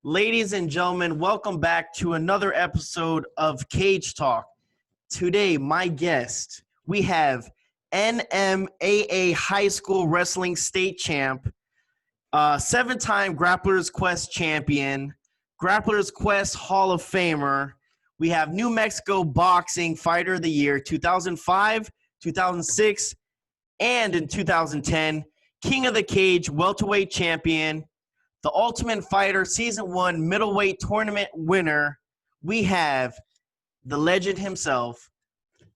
Ladies and gentlemen, welcome back to another episode of Cage Talk. Today, my guest, we have NMAA High School Wrestling State Champ, seven-time Grapplers Quest champion, Grapplers Quest Hall of Famer. We have New Mexico Boxing Fighter of the Year 2005, 2006, and in 2010, King of the Cage Welterweight Champion, the Ultimate Fighter Season 1 Middleweight Tournament winner. We have the legend himself,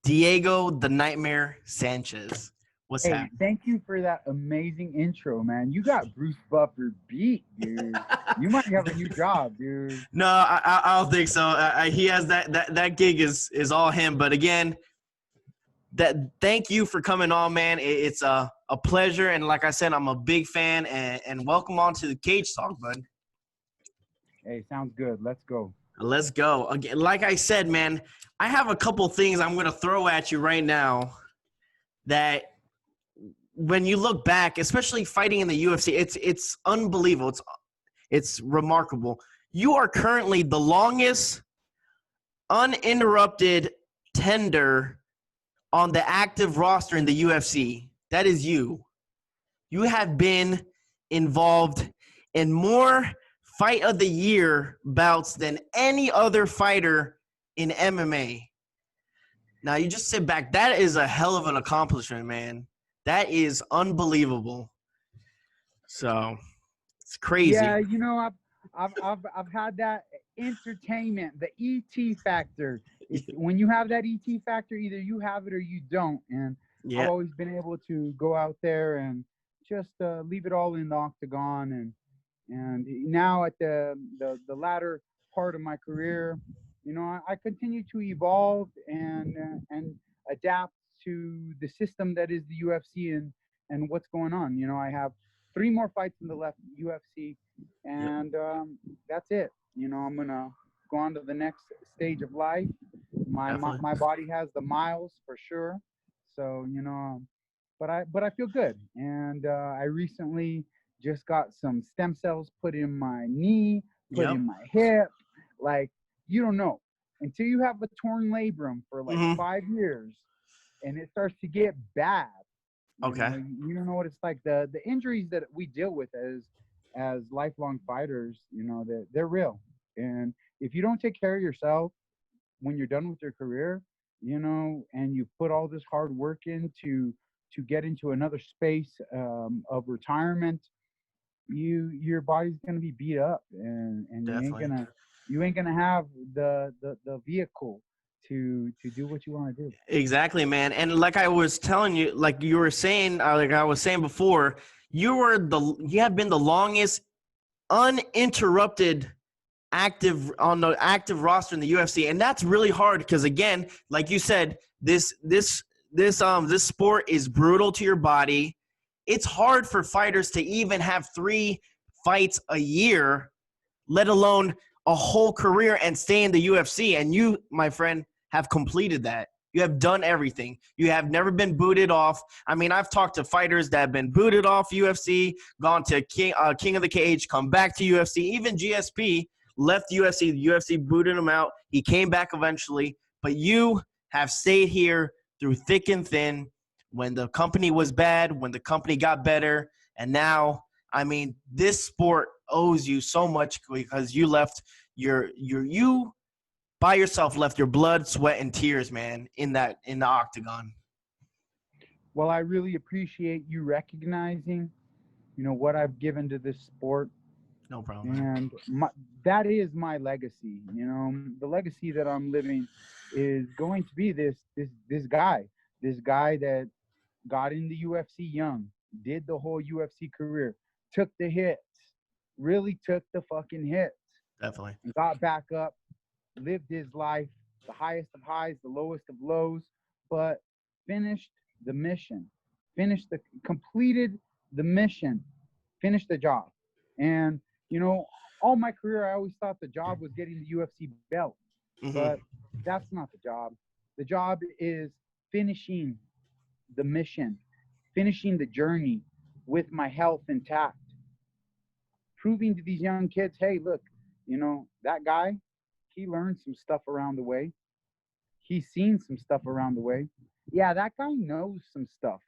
Diego the Nightmare Sanchez. What's happening? Thank you for that amazing intro, man. You got Bruce Buffer beat, dude. You might have a new job, dude. No, I don't think so. He has that gig is all him. But again, thank you for coming on, man. It's a pleasure, and like I said, I'm a big fan. And welcome on to the Cage Talk, bud. Hey, sounds good. Let's go. Let's go. Again, like I said, man, I have a couple things I'm gonna throw at you right now that, when you look back, especially fighting in the UFC, it's unbelievable. It's remarkable. You are currently the longest uninterrupted tender on the active roster in the UFC. That is you. You have been involved in more Fight of the Year bouts than any other fighter in MMA. Now, you just sit back. That is a hell of an accomplishment, man. That is unbelievable. So it's crazy. Yeah, you know, I've had that entertainment, the ET factor. When you have that ET factor, either you have it or you don't. And Yeah. I've always been able to go out there and just leave it all in the octagon. And now at the latter part of my career, you know, I continue to evolve and adapt to the system that is the UFC and what's going on. You know, I have 3 more fights in the left UFC, and that's it. You know, I'm gonna go on to the next stage of life. My body has the miles for sure. So, you know, but I feel good, and I recently just got some stem cells put in my knee, put in my hip. Like, you don't know until you have a torn labrum for like 5 years. And it starts to get bad. Okay. You don't know what it's like. The injuries that we deal with as lifelong fighters, you know, they're real. And if you don't take care of yourself when you're done with your career, you know, and you put all this hard work in to get into another space of retirement, your body's gonna be beat up, and you ain't gonna have the vehicle to do what you want to do. Exactly, man. And like I was telling you, like you were saying, like I was saying before, you have been the longest uninterrupted on the active roster in the UFC, and that's really hard because, again, like you said, this sport is brutal to your body. It's hard for fighters to even have 3 fights a year, let alone a whole career, and stay in the UFC. And you, my friend, have completed that. You have done everything. You have never been booted off. I mean, I've talked to fighters that have been booted off UFC, gone to King of the Cage, come back to UFC. Even GSP left UFC. The UFC booted him out. He came back eventually. But you have stayed here through thick and thin, when the company was bad, when the company got better. And now, I mean, this sport owes you so much because you left you by yourself, left your blood, sweat, and tears, man, in the octagon. Well, I really appreciate you recognizing, you know, what I've given to this sport. No problem. And that is my legacy. You know, the legacy that I'm living is going to be this guy that got in the UFC young, did the whole UFC career, took the hits, really took the fucking hits. Definitely. Got back up, lived his life, the highest of highs, the lowest of lows, but finished the mission, completed the mission, finished the job. And, you know, all my career, I always thought the job was getting the UFC belt, but that's not the job. The job is finishing the mission, finishing the journey with my health intact, proving to these young kids, hey, look, that guy, he learned some stuff around the way. He's seen some stuff around the way. Yeah, that guy knows some stuff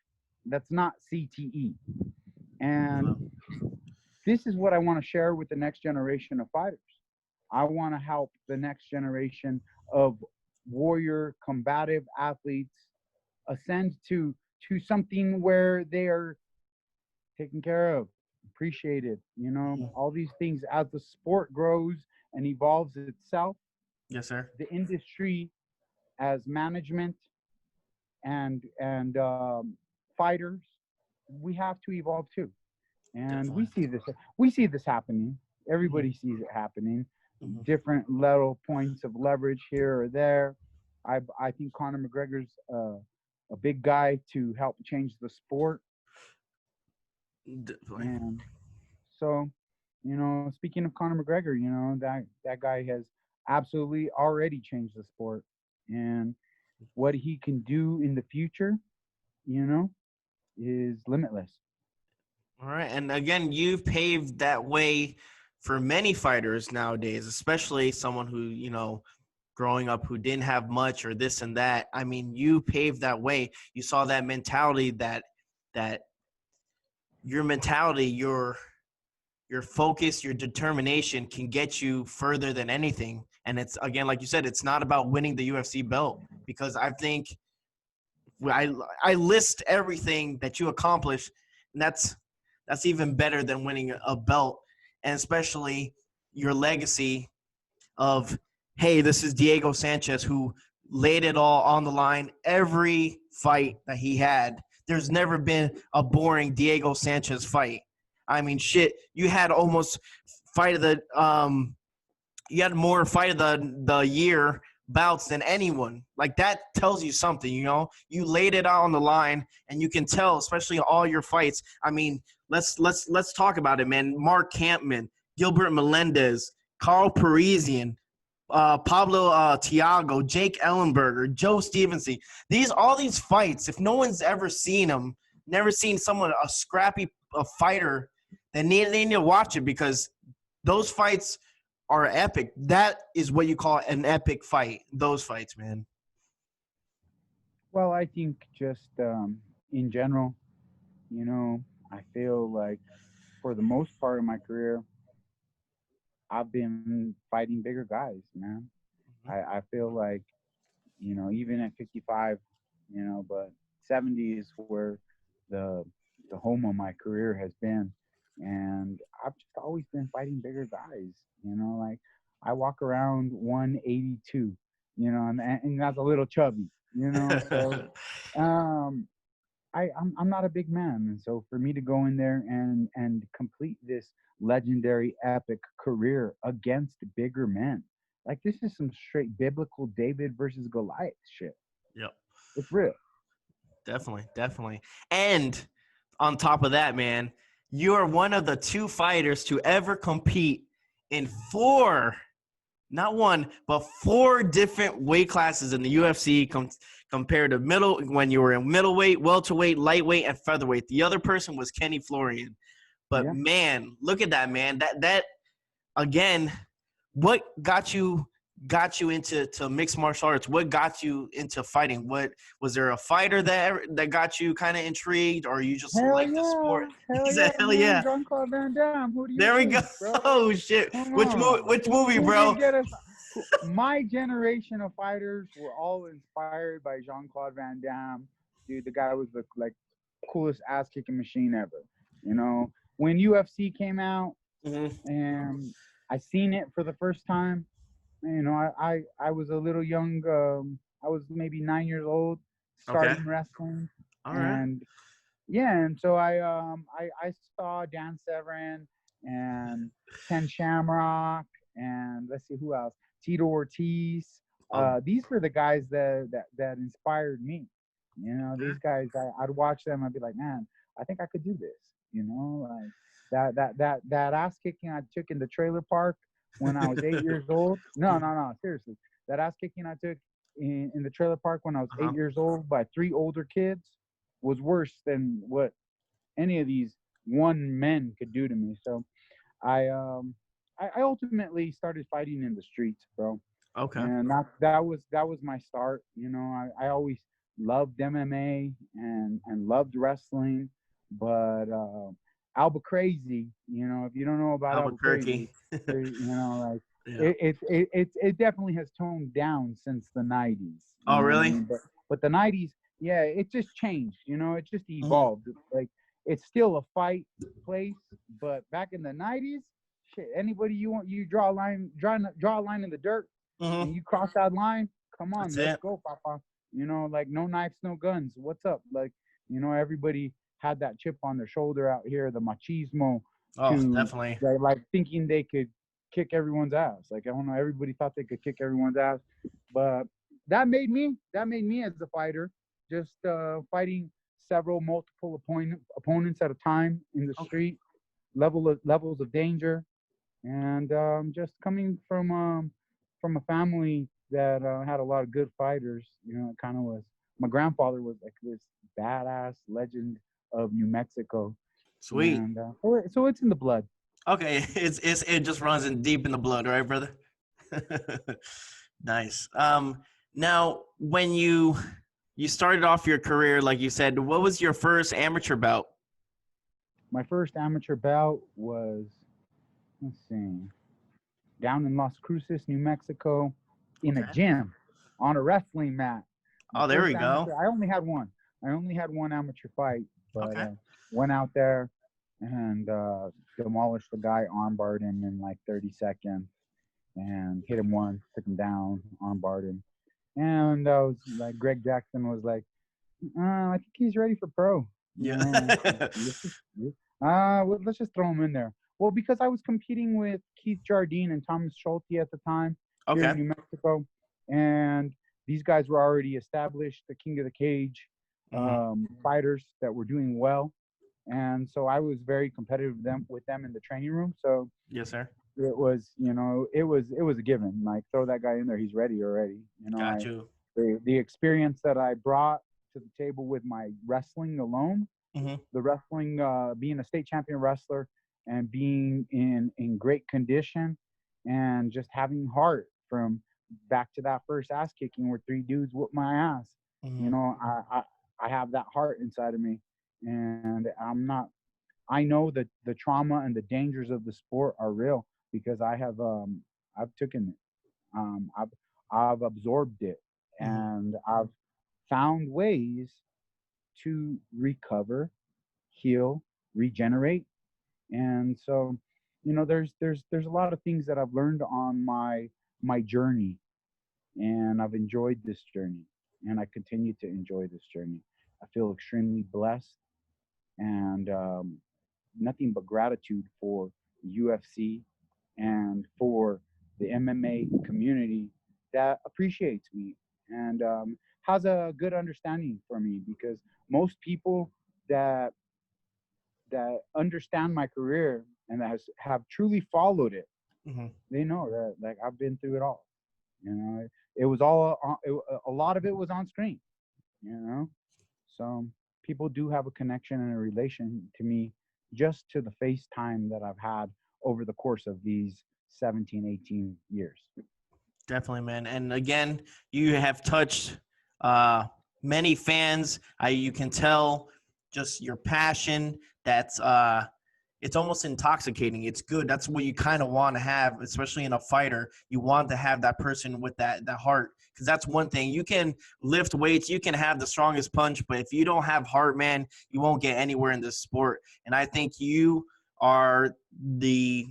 that's not CTE. And this is what I want to share with the next generation of fighters. I want to help the next generation of warrior combative athletes ascend to something where they are taken care of, appreciated, all these things. As the sport grows and evolves itself, Yes, sir. the industry as management and fighters, we have to evolve too. And Definitely. we see this happening. Everybody sees it happening. Mhm. Different little points of leverage here or there. I think Conor McGregor's a big guy to help change the sport. Definitely. And so, speaking of Conor McGregor, that guy has absolutely already changed the sport. And what he can do in the future, you know, is limitless. All right. And again, you've paved that way for many fighters nowadays, especially someone who, growing up who didn't have much or this and that. I mean, you paved that way. You saw that mentality that your mentality, your focus, your determination can get you further than anything. And it's, again, like you said, it's not about winning the UFC belt, because I think I list everything that you accomplished, and that's even better than winning a belt, and especially your legacy of, hey, this is Diego Sanchez, who laid it all on the line every fight that he had. There's never been a boring Diego Sanchez fight. I mean, shit, you had almost fight of the you had more fight of the year bouts than anyone. Like, that tells you something, You laid it out on the line, and you can tell, especially all your fights. I mean, let's talk about it, man. Mark Campman, Gilbert Melendez, Carl Parisian, Pablo Tiago, Jake Ellenberger, Joe Stevenson. All these fights, if no one's ever seen them, never seen someone, a scrappy fighter, then they need to watch it, because those fights are epic. That is what you call an epic fight. Those fights, man. Well, I think just in general, I feel like for the most part of my career, I've been fighting bigger guys, man. I feel like, even at 55, but 70 is where the the home of my career has been. And I've just always been fighting bigger guys, like I walk around 182, and that's a little chubby, so um I'm not a big man, and so for me to go in there and complete this legendary epic career against bigger men, like this is some straight biblical David versus Goliath shit. Yep. It's real. Definitely. And on top of that, man, you are one of the two fighters to ever compete in four, not one, but four different weight classes in the UFC compared to when you were in middleweight, welterweight, lightweight, and featherweight. The other person was Kenny Florian. But Yeah. man, look at that, man. That again, what got you into mixed martial arts? What got you into fighting? What was there a fighter that got you kind of intrigued, or you just Hell like the yeah. sport? Hell He said, yeah, "Hell man. yeah!" Jean-Claude Van Damme. Who do you There we go. think, bro? Oh shit! Come Which movie? on. Which movie, Who bro? did get us? My generation of fighters were all inspired by Jean-Claude Van Damme. Dude, the guy was the coolest ass kicking machine ever. When UFC came out Mm-hmm. and I seen it for the first time, I was a little young. I was maybe 9 years old, Okay. starting wrestling, All right. and yeah, and so I saw Dan Severn and Ken Shamrock, and let's see who else, Tito Ortiz. These were the guys that inspired me. These guys, I'd watch them. I'd be like, man, I think I could do this. Like that ass kicking I took in the trailer park when I was 8 years old. No, seriously, that ass kicking I took in the trailer park when I was Uh-huh. 8 years old by three older kids was worse than what any of these one men could do to me. So I I ultimately started fighting in the streets, bro. Okay. And that was my start. I always loved MMA and loved wrestling, but Albuquerque, if you don't know about Albuquerque, Albuquerque. like Yeah. it definitely has toned down since the '90s. You Oh, know what I really? mean? But the '90s, yeah, it just changed. It just Hmm. evolved. Like it's still a fight place, but back in the '90s, shit, anybody you want, you draw a line in the dirt Hmm. and you cross that line, come on, That's let's it. go, Papa. Like no knives, no guns. What's up? Like, everybody had that chip on their shoulder out here, the machismo Oh, to definitely. like thinking they could kick everyone's ass. Like I don't know, everybody thought they could kick everyone's ass, but that made me as a fighter, just fighting multiple opponents at a time in the Okay. street, levels of danger, and just coming from a family that had a lot of good fighters. It kind of was. My grandfather was like this badass legend of New Mexico, Sweet. and so it's in the blood. Okay. It just runs in deep in the blood, right, brother? Nice. Now when you started off your career, like you said, what was your first amateur bout? My first amateur bout was, let's see, down in Las Cruces, New Mexico, in a Okay. gym on a wrestling mat. My Oh, there first we go. amateur. I only had one. I only had one amateur fight, but Okay. went out there and demolished the guy, armbarred him in like 30 seconds, and hit him once, took him down, armbarred him, and I was like, Greg Jackson was like, I think he's ready for pro. Yeah. Let's just throw him in there. Well, because I was competing with Keith Jardine and Thomas Schulte at the time here in Okay. New Mexico, and these guys were already established, the King of the Cage Hmm. fighters that were doing well, and so I was very competitive with them in the training room. So Yes, sir. it was a given. Like throw that guy in there, he's ready already. Got you. The experience that I brought to the table with my wrestling alone, Hmm. the wrestling, being a state champion wrestler and being in great condition and just having heart from back to that first ass kicking where three dudes whooped my ass. You Hmm. know, I have that heart inside of me, and I know that the trauma and the dangers of the sport are real because I've taken it. I've absorbed it, Hmm. and I've found ways to recover, heal, regenerate. And so, there's a lot of things that I've learned on my journey, and I've enjoyed this journey, and I continue to enjoy this journey. I feel extremely blessed, and nothing but gratitude for the UFC and for the MMA community that appreciates me and has a good understanding for me, because most people that understand my career and that have truly followed it, Hmm. they know that like I've been through it all. It was all a lot of it was on screen. You know, so people do have a connection and a relation to me just to the FaceTime that I've had over the course of these 17, 18 years. Definitely, man. And again, you have touched uh, many fans. You can tell just your passion. That's it's almost intoxicating. It's good. That's what you kind of want to have, especially in a fighter. You want to have that person with that heart, because that's one thing. You can lift weights, you can have the strongest punch, but if you don't have heart, man, you won't get anywhere in this sport. And I think you are the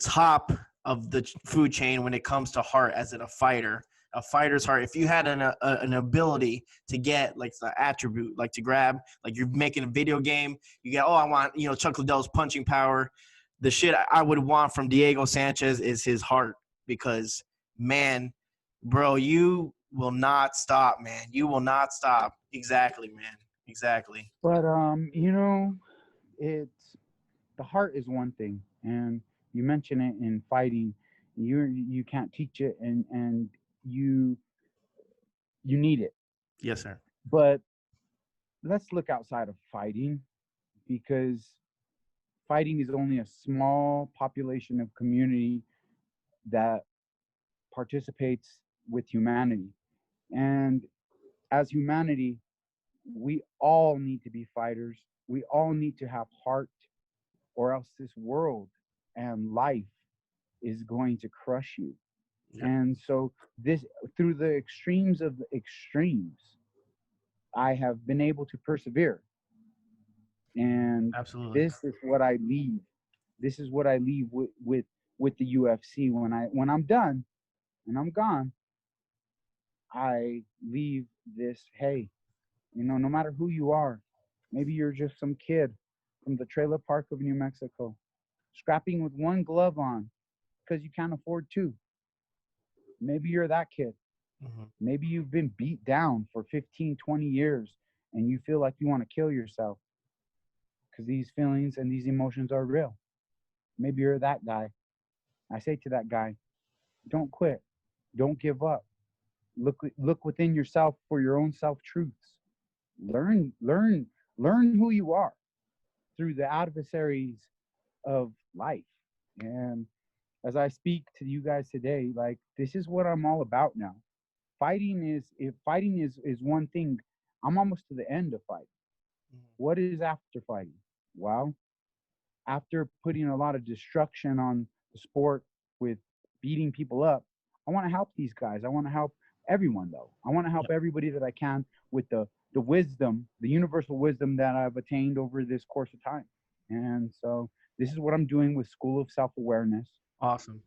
top of the food chain when it comes to heart as in a fighter. A fighter's heart. If you had an ability to get like the attribute, like to grab, like you're making a video game, you get, oh, I want, Chuck Liddell's punching power. The shit I would want from Diego Sanchez is his heart, because, man, bro, you will not stop, man. You will not stop. Exactly, man. Exactly. But it's the heart is one thing, and you mention it in fighting. You can't teach it, and you you need it. Yes, sir. But let's look outside of fighting, because fighting is only a small population of community that participates with humanity. And as humanity, we all need to be fighters. We all need to have heart, or else this world and life is going to crush you. Yep. And so, this, through the extremes of the extremes, I have been able to persevere. And Absolutely. this is what I leave. This is what I leave with the UFC when I'm done and I'm gone. I leave this. Hey, no matter who you are, maybe you're just some kid from the trailer park of New Mexico, scrapping with one glove on because you can't afford two. Maybe you're that kid. Hmm. Maybe you've been beat down for 15, 20 years and you feel like you want to kill yourself because these feelings and these emotions are real. Maybe you're that guy. I say to that guy, don't quit. Don't give up. Look within yourself for your own self truths. Learn who you are through the adversaries of life. And as I speak to you guys today, like, this is what I'm all about now. Fighting is one thing. I'm almost to the end of fighting. What is after fighting? Well, after putting a lot of destruction on the sport with beating people up, I want to help these guys. I want to help everyone, though. I want to help Yep. everybody that I can with the wisdom, the universal wisdom that I've attained over this course of time. And so this is what I'm doing with School of Self Awareness. Awesome.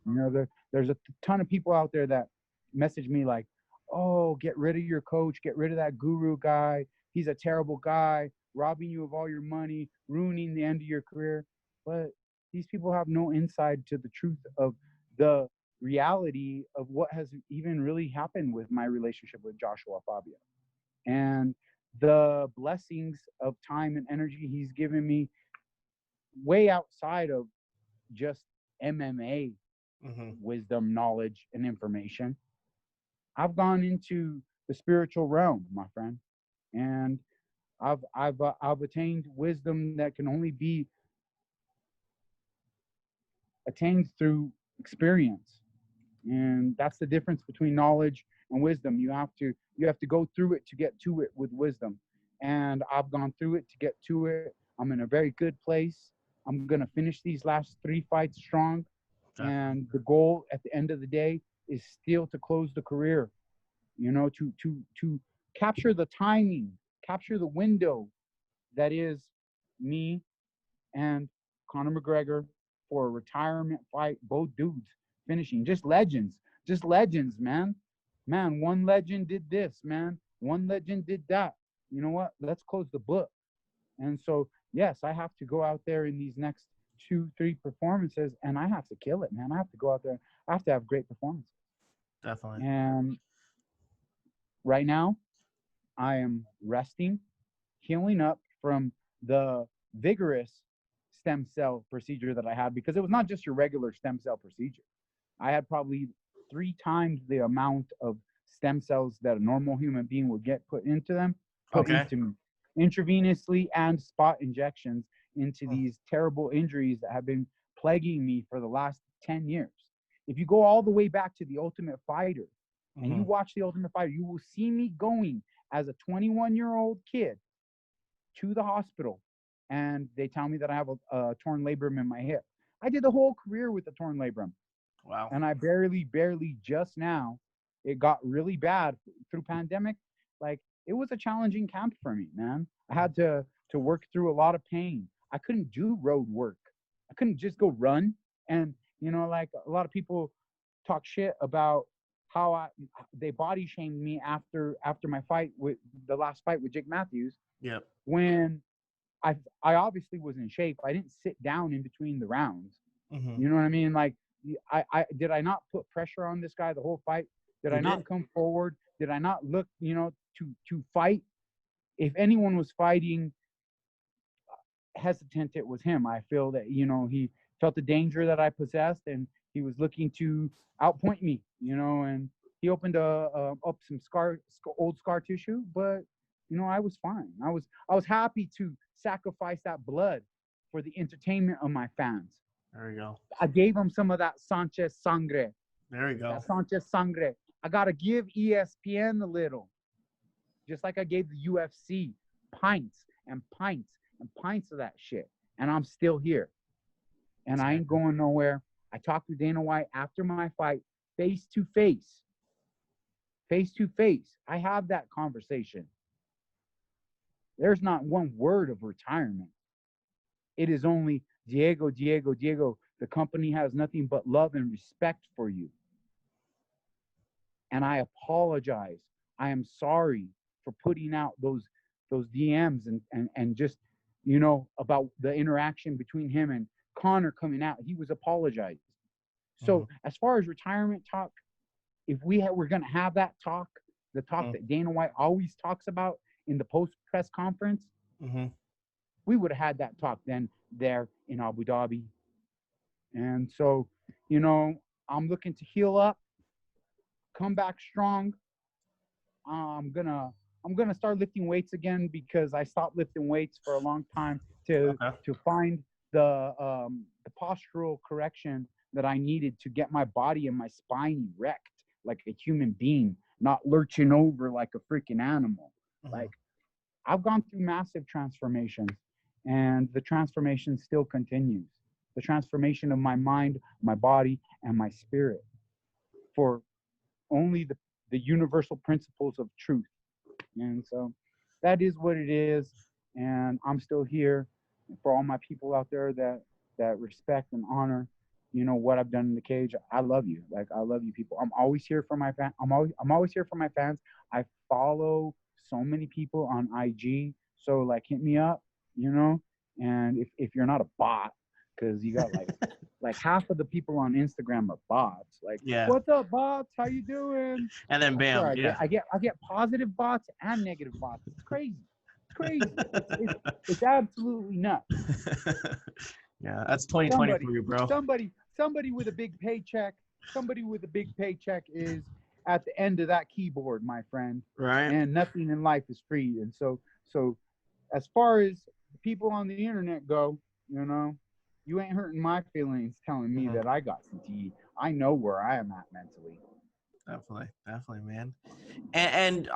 There's a ton of people out there that message me like, "Oh, get rid of your coach, get rid of that guru guy. He's a terrible guy, robbing you of all your money, ruining the end of your career." But these people have no insight to the truth of the reality of what has even really happened with my relationship with Joshua Fabio, and the blessings of time and energy he's given me way outside of just MMA Hmm. wisdom, knowledge, and information. I've gone into the spiritual realm, my friend, and I've attained wisdom that can only be attained through experience, and that's the difference between knowledge and wisdom. You have to go through it to get to it with wisdom, and I've gone through it to get to it. I'm in a very good place. I'm gonna finish these last 3 fights strong, Definitely. and the goal at the end of the day is still to close the career. To capture the timing, capture the window that is me and Conor McGregor for a retirement fight. Both dudes finishing, just legends, man. Man, one legend did this, man. One legend did that. You know what? Let's close the book. And so, yes, I have to go out there in these next 2, 3 performances, and I have to kill it, man. I have to go out there. I have to have great performances. Definitely. And right now, I am resting, healing up from the vigorous stem cell procedure that I had, because it was not just your regular stem cell procedure. I had probably 3 times the amount of stem cells that a normal human being would get put Okay. into me, intravenously, and spot injections into these terrible injuries that have been plaguing me for the last 10 years. If you go all the way back to The Ultimate Fighter and you Hmm. watch The Ultimate Fighter, you will see me going as a 21-year-old kid to the hospital, and they tell me that I have a torn labrum in my hip. I did the whole career with a torn labrum, Wow. and I barely just now, it got really bad through pandemic. Like, it was a challenging camp for me, man. I had to work through a lot of pain. I couldn't do road work. I couldn't just go run. And like, a lot of people talk shit about how they body shamed me after my fight with the last fight with Jake Matthews, Yep. when I obviously was in shape. I didn't sit down in between the rounds. Hmm. You know what I mean? Like, I did I not put pressure on this guy the whole fight? Did You I not did. come forward? Did I not look, to fight? If anyone was fighting hesitant, it was him. I feel that, he felt the danger that I possessed, and he was looking to outpoint me, and he opened up some old scar tissue, but I was fine. I was happy to sacrifice that blood for the entertainment of my fans. There we go. I gave them some of that Sanchez sangre. There we go. That Sanchez sangre. I gotta give ESPN a little, just like I gave the UFC pints and pints and pints of that shit. And I'm still here, and I ain't going nowhere. I talked to Dana White after my fight, face to face. Face to face. I have that conversation. There's not one word of retirement. It is only Diego, Diego, Diego. The company has nothing but love and respect for you. And I apologize. I am sorry for putting out those DMs and just, you know, about the interaction between him and Connor coming out. He was apologized. So as far as retirement talk, if we're going to have that talk, the talk that Dana White always talks about in the post-press conference, we would have had that talk then there in Abu Dhabi. And so, you know, I'm looking to heal up, come back strong. I'm gonna start lifting weights again because I stopped lifting weights for a long time to find the postural correction that I needed to get my body and my spine erect like a human being, not lurching over like a freaking animal. Like, I've gone through massive transformations, and the transformation still continues. The transformation of my mind, my body, and my spirit for only the universal principles of truth. And so that is what it is. And I'm still here. For all my people out there that respect and honor, you know, what I've done in the cage, I love you. Like, I love you people. I'm always here for my fans. I'm always here for my fans. I follow so many people on IG. So like, hit me up, you know, and if you're not a bot, because you got like half of the people on Instagram are bots. Like, what's up, bots? How you doing? And then bam, I get positive bots and negative bots. It's crazy. It's crazy. It's absolutely nuts. Yeah, that's 2020 for you, bro. Somebody with a big paycheck. Somebody with a big paycheck is at the end of that keyboard, my friend. Right. And nothing in life is free. And so as far as people on the internet go, you know, you ain't hurting my feelings telling me that I got CTE. I know where I am at mentally. Definitely, man. And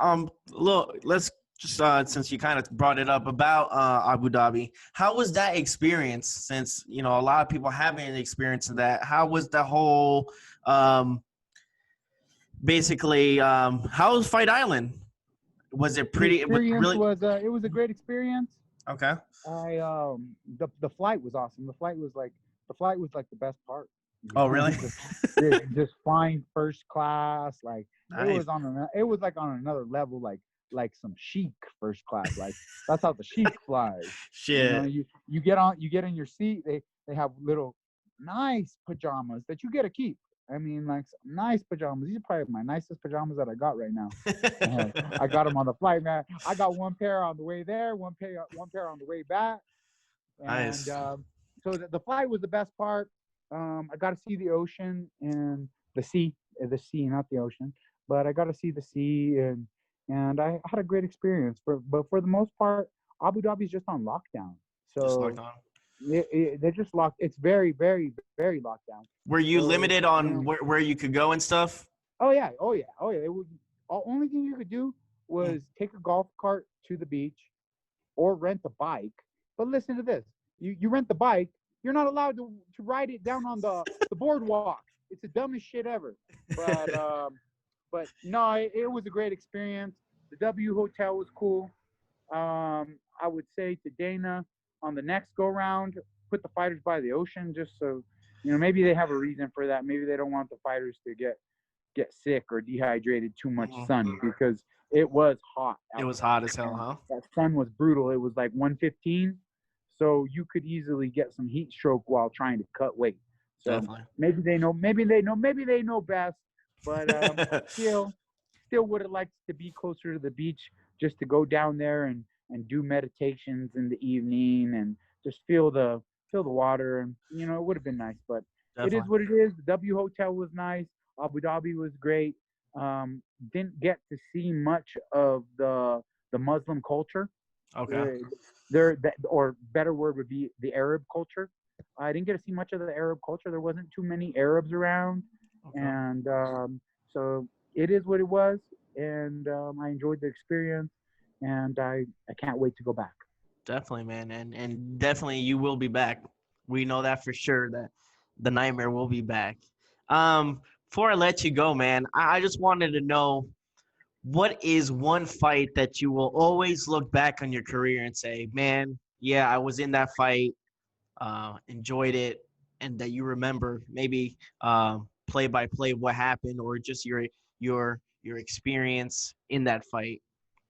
look, let's just since you kind of brought it up about Abu Dhabi, how was that experience? Since, you know, a lot of people haven't experienced that. How was the whole basically how was Fight Island? Was it pretty? It was a great experience. Okay. The flight was awesome. The flight was like the best part. Oh, really? just flying first class, like nice. It was like on another level, like some chic first class. Like, that's how the chic flies. Shit. You know, you get in your seat. They have little nice pajamas that you get to keep. I mean, like, some nice pajamas. These are probably my nicest pajamas that I got right now. I got them on the flight, man. I got one pair on the way there, one pair on the way back. And, nice. So the flight was the best part. I got to see the ocean and the sea, not the ocean, but I got to see the sea, and I had a great experience. But for the most part, Abu Dhabi is just on lockdown. So just locked on. They're just locked. It's very, very, very locked down. Were you limited on where you could go and stuff? Oh yeah. It was, the only thing you could do was take a golf cart to the beach or rent a bike. But listen to this. You rent the bike, you're not allowed to ride it down on the boardwalk. It's the dumbest shit ever. But no, it was a great experience. The W Hotel was cool. I would say to Dana, on the next go round, put the fighters by the ocean, just so, you know, maybe they have a reason for that. Maybe they don't want the fighters to get sick or dehydrated too much sun, because it was hot. It was hot as hell, huh? That sun was brutal. It was like 115, so you could easily get some heat stroke while trying to cut weight. So definitely. Maybe they know best, but still would have liked to be closer to the beach, just to go down there and do meditations in the evening and just feel the water, and, you know, it would have been nice. But definitely. It is what it is. The W Hotel was nice. Abu Dhabi was great. Didn't get to see much of the Muslim culture. Okay. Uh, or better word would be the Arab culture. I didn't get to see much of the Arab culture. There wasn't too many Arabs around, Okay. and so it is what it was. And I enjoyed the experience, and I can't wait to go back. Definitely, man, and definitely you will be back. We know that for sure. That the nightmare will be back. Before I let you go, man, I just wanted to know what is one fight that you will always look back on your career and say, man, yeah, I was in that fight, enjoyed it, and that you remember maybe play by play what happened or just your experience in that fight.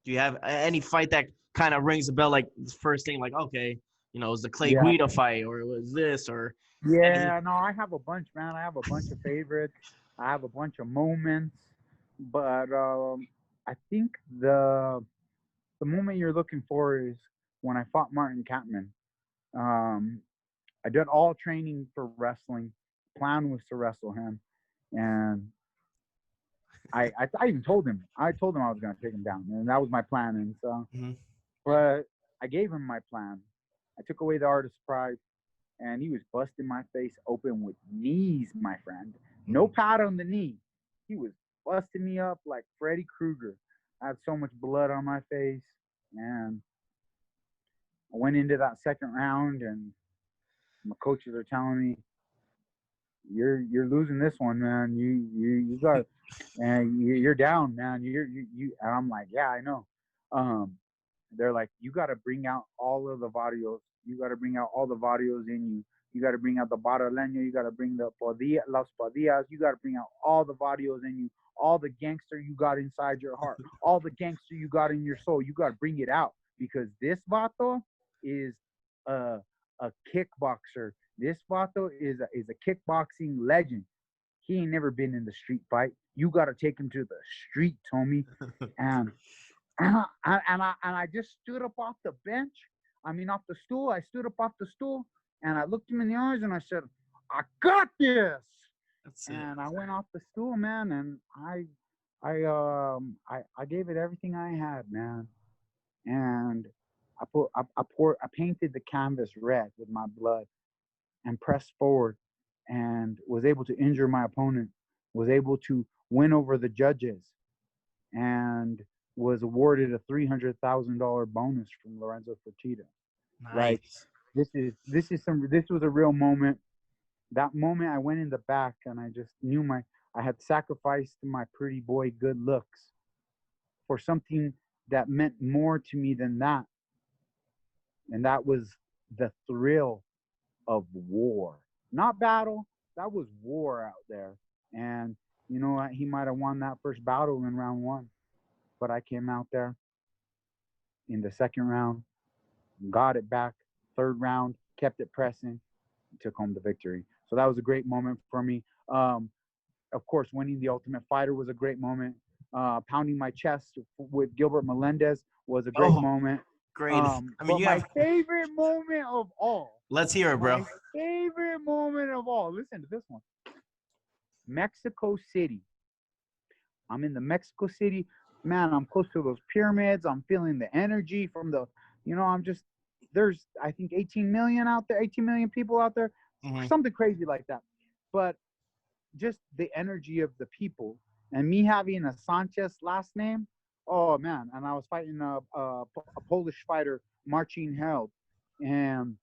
Do you have any fight that kind of rings a bell, like the first thing, like, okay, it was the Clay Yeah, Guida fight, or it was this, or any? yeah. No, I have a bunch, man. I have a bunch of favorites. I have a bunch of moments, but I think the moment you're looking for is when I fought Martin Kampman. Um, I did all training for wrestling. Plan was to wrestle him, and I even told him. I told him I was going to take him down, and that was my plan. And so, Mhm. but I gave him my plan. I took away the art of surprise, and he was busting my face open with knees, my friend. No pad on the knee. He was busting me up like Freddy Krueger. I had so much blood on my face, and I went into that second round, and my coaches are telling me, you're losing this one, man. You got, and you're down, man. And I'm like, yeah, I know. Um, they're like, you got to bring out all of the varios. You got to bring out all the varios in you. You got to bring out the baraleño. You got to bring the las podillas. You got to bring out all the varios in you. All the gangster you got inside your heart. All the gangster you got in your soul. You got to bring it out because this vato is a a kickboxer. This vato is a kickboxing legend. He ain't never been in the street fight. You got to take him to the street, Tommy. And and I just stood up off the bench. I mean, off the stool. I stood up off the stool and I looked him in the eyes and I said, "I got this." That's it. And I went off the stool, man, and I gave it everything I had, man. And I painted the canvas red with my blood and pressed forward and was able to injure my opponent, was able to win over the judges, and was awarded a $300,000 bonus from Lorenzo Fertitta. Like Nice. this was a real moment. That moment I went in the back and I just knew I had sacrificed my pretty boy good looks for something that meant more to me than that. And that was the thrill of war. Not battle, that was war out there. And you know what? He might have won that first battle in round one. But I came out there in the second round, got it back, third round, kept it pressing, took home the victory. So that was a great moment for me. Of course, winning the Ultimate Fighter was a great moment. Pounding my chest with Gilbert Melendez was a great Oh, moment. great. I mean, But you my have. favorite moment of all, Let's hear it, my bro. favorite moment of all, listen to this one. Mexico City. I'm in the Mexico City. Man, I'm close to those pyramids. I'm feeling the energy from I'm just, there's, I think 18 million out there, 18 million people out there, Hmm. something crazy like that. But just the energy of the people and me having a Sanchez last name. Oh man. And I was fighting a Polish fighter, Marcin Held. And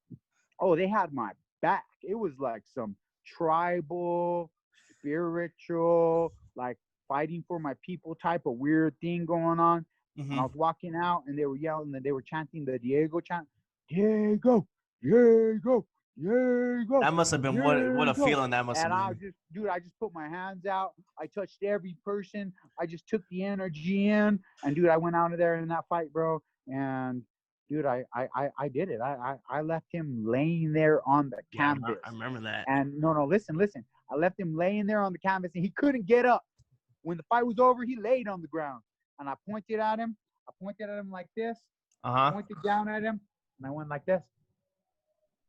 oh, they had my back. It was like some tribal, spiritual, like fighting for my people type of weird thing going on. And I Hmm. was walking out and they were yelling and they were chanting the Diego chant. Diego, Diego, Diego, That must have been what a Diego. feeling that must have And been. I just put my hands out. I touched every person. I just took the energy in. And dude, I went out of there in that fight, bro. And dude, I did it. I left him laying there on the Yeah, canvas. I remember that. And no, listen. I left him laying there on the canvas and he couldn't get up. When the fight was over, he laid on the ground. And I pointed at him. I pointed at him like this. Uh I huh. pointed down at him and I went like this.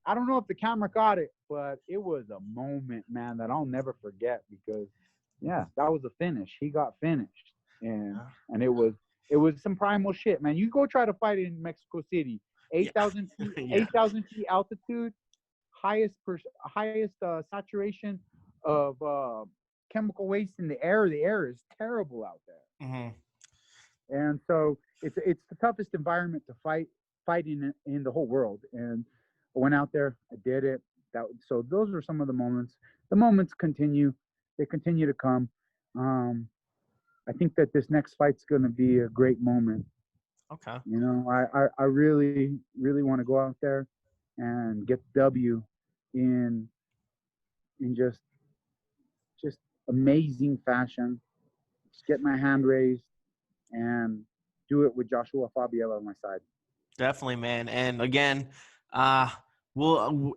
I don't know if the camera caught it, but it was a moment, man, that I'll never forget because yeah, that was a finish. He got finished. And Yeah. and it was It was some primal shit, man. You go try to fight in Mexico City, Yeah. 8,000 feet, Yeah. 8,000 feet altitude, highest saturation of chemical waste in the air. The air is terrible out there, Hmm. and so it's the toughest environment to fight in the whole world. And I went out there, I did it. So those are some of the moments. The moments continue; they continue to come. Um, I think that this next fight's going to be a great moment. Okay. You know, I really, really want to go out there and get the W in in just amazing fashion. Just get my hand raised and do it with Joshua Fabio on my side. Definitely, man. And again, uh,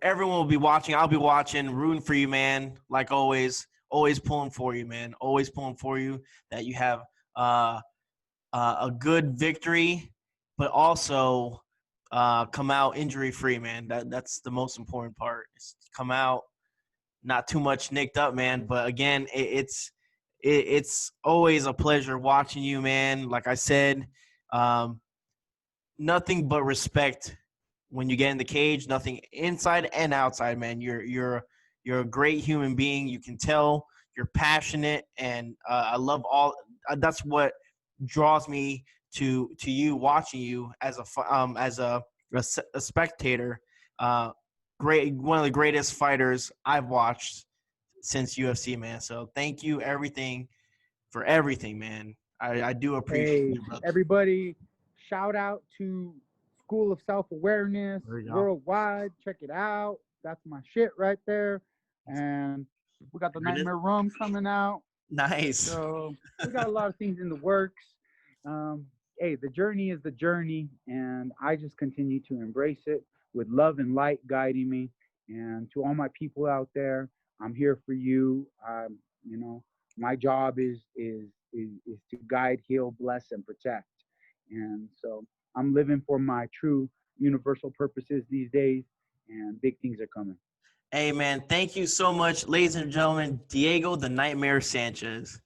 everyone will be watching. I'll be watching, rooting for you, man. Like always, always pulling for you, man. Always pulling for you. That you have uh, a good victory, but also come out injury free, man. That's the most important part. Is to come out not too much nicked up, man. But again, it's always a pleasure watching you, man. Like I said, um, nothing but respect when you get in the cage. Nothing inside and outside, man. You're a great human being. You can tell you're passionate, and I love all. That's what draws me to you, watching you as a spectator. Great, one of the greatest fighters I've watched since UFC, man. So thank you for everything, man. I do appreciate Hey, you, brother. everybody, shout out to School of Self Awareness There you go. Worldwide. Check it out. That's my shit right there. And we got the There it is. Nightmare Rum coming out. Nice. So we got a lot of things in the works. Um, hey, the journey is the journey, and I just continue to embrace it with love and light guiding me. And to all my people out there, I'm here for you. You know, my job is to guide, heal, bless, and protect. And so I'm living for my true universal purposes these days, and big things are coming. Hey, man, thank you so much, ladies and gentlemen. Diego the Nightmare Sanchez.